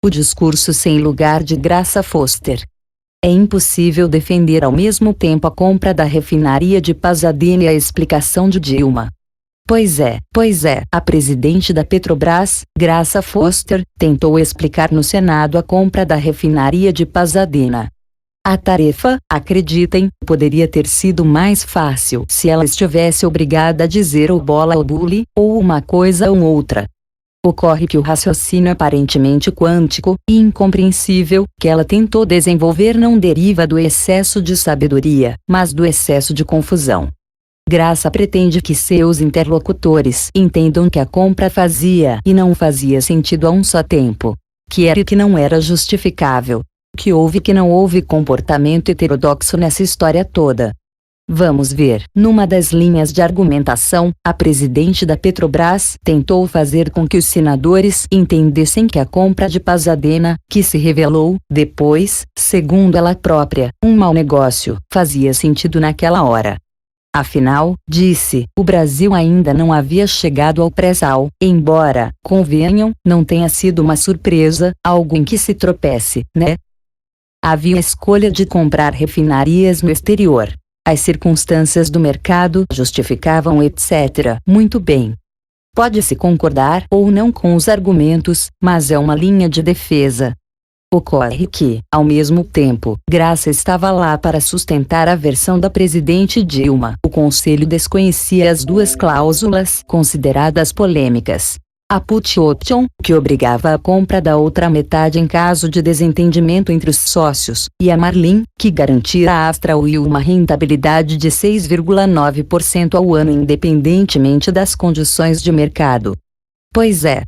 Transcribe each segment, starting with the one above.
o discurso sem lugar de Graça Foster. É impossível defender ao mesmo tempo a compra da refinaria de Pasadena e a explicação de Dilma. Pois é, a presidente da Petrobras, Graça Foster, tentou explicar no Senado a compra da refinaria de Pasadena. A tarefa, acreditem, poderia ter sido mais fácil se ela estivesse obrigada a dizer ou bola ou bule, ou uma coisa ou outra. Ocorre que o raciocínio aparentemente quântico e incompreensível que ela tentou desenvolver não deriva do excesso de sabedoria, mas do excesso de confusão. Graça pretende que seus interlocutores entendam que a compra fazia e não fazia sentido a um só tempo, que era e que não era justificável, que houve e que não houve comportamento heterodoxo nessa história toda. Vamos ver. Numa das linhas de argumentação, a presidente da Petrobras tentou fazer com que os senadores entendessem que a compra de Pasadena, que se revelou, depois, segundo ela própria, um mau negócio, fazia sentido naquela hora. Afinal, disse, o Brasil ainda não havia chegado ao pré-sal, embora, convenham, não tenha sido uma surpresa, algo em que se tropece, né? Havia a escolha de comprar refinarias no exterior. As circunstâncias do mercado justificavam etc. Muito bem. Pode-se concordar ou não com os argumentos, mas é uma linha de defesa. Ocorre que, ao mesmo tempo, Graça estava lá para sustentar a versão da presidente Dilma. O Conselho desconhecia as duas cláusulas consideradas polêmicas. A put option, que obrigava a compra da outra metade em caso de desentendimento entre os sócios, e a margin, que garantia à Astra Oil uma rentabilidade de 6,9% ao ano independentemente das condições de mercado. Pois é.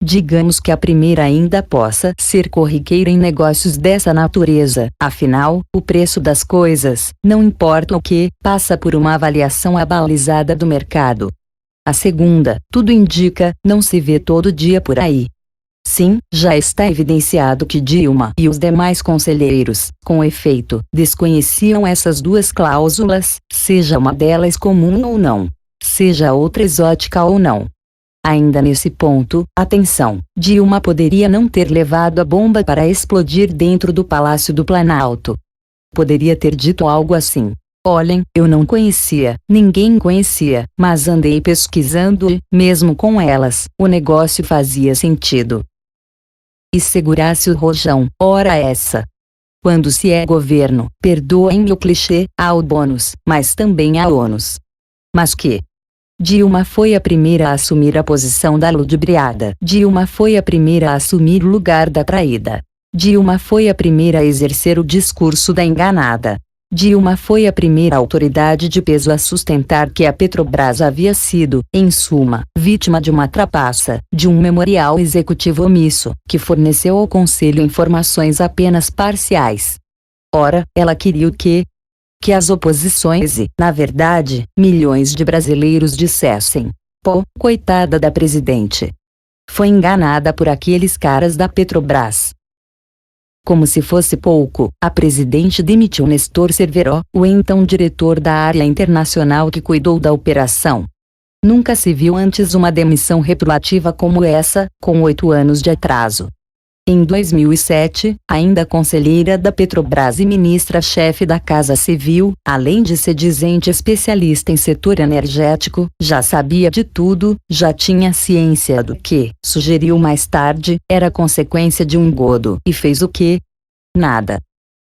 Digamos que a primeira ainda possa ser corriqueira em negócios dessa natureza, afinal, o preço das coisas, não importa o que, passa por uma avaliação abalizada do mercado. A segunda, tudo indica, não se vê todo dia por aí. Sim, já está evidenciado que Dilma e os demais conselheiros, com efeito, desconheciam essas duas cláusulas, seja uma delas comum ou não, seja outra exótica ou não. Ainda nesse ponto, atenção, Dilma poderia não ter levado a bomba para explodir dentro do Palácio do Planalto. Poderia ter dito algo assim: olhem, eu não conhecia, ninguém conhecia, mas andei pesquisando e, mesmo com elas, o negócio fazia sentido. E segurasse o rojão, ora essa. Quando se é governo, perdoem o clichê, há o bônus, mas também há ônus. Mas que? Dilma foi a primeira a assumir a posição da ludibriada. Dilma foi a primeira a assumir o lugar da traída. Dilma foi a primeira a exercer o discurso da enganada. Dilma foi a primeira autoridade de peso a sustentar que a Petrobras havia sido, em suma, vítima de uma trapaça, de um memorial executivo omisso, que forneceu ao Conselho informações apenas parciais. Ora, ela queria o quê? Que as oposições e, na verdade, milhões de brasileiros dissessem: pô, coitada da presidente. Foi enganada por aqueles caras da Petrobras. Como se fosse pouco, a presidente demitiu Nestor Cerveró, o então diretor da área internacional que cuidou da operação. Nunca se viu antes uma demissão retroativa como essa, com 8 anos de atraso. Em 2007, ainda conselheira da Petrobras e ministra-chefe da Casa Civil, além de ser dizente especialista em setor energético, já sabia de tudo, já tinha ciência do que, sugeriu mais tarde, era consequência de um engodo. E fez o quê? Nada.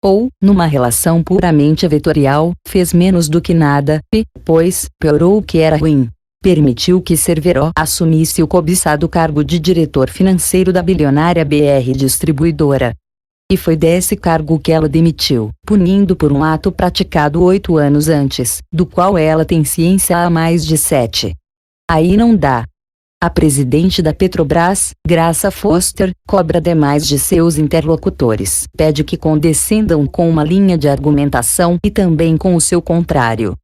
Ou, numa relação puramente vetorial, fez menos do que nada, e, pois, piorou o que era ruim. Permitiu que Cerveró assumisse o cobiçado cargo de diretor financeiro da bilionária BR Distribuidora. E foi desse cargo que ela demitiu, punindo por um ato praticado 8 anos antes, do qual ela tem ciência há mais de 7. Aí não dá. A presidente da Petrobras, Graça Foster, cobra demais de seus interlocutores, pede que condescendam com uma linha de argumentação e também com o seu contrário.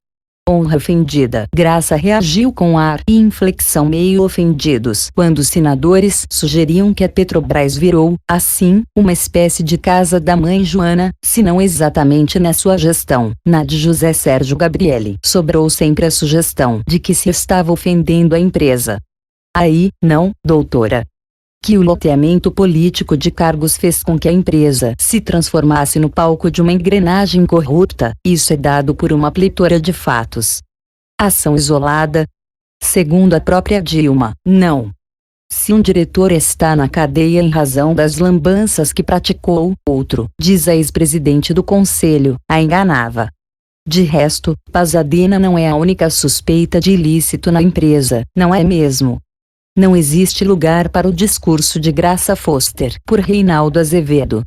Honra ofendida. Graça reagiu com ar e inflexão meio ofendidos quando os senadores sugeriam que a Petrobras virou, assim, uma espécie de casa da mãe Joana, se não exatamente na sua gestão, na de José Sérgio Gabrielli. Sobrou sempre a sugestão de que se estava ofendendo a empresa. Aí, não, doutora. Que o loteamento político de cargos fez com que a empresa se transformasse no palco de uma engrenagem corrupta, isso é dado por uma pletora de fatos. Ação isolada? Segundo a própria Dilma, não. Se um diretor está na cadeia em razão das lambanças que praticou, outro, diz a ex-presidente do conselho, a enganava. De resto, Pasadena não é a única suspeita de ilícito na empresa, não é mesmo? Não existe lugar para o discurso de Graça Foster, por Reinaldo Azevedo.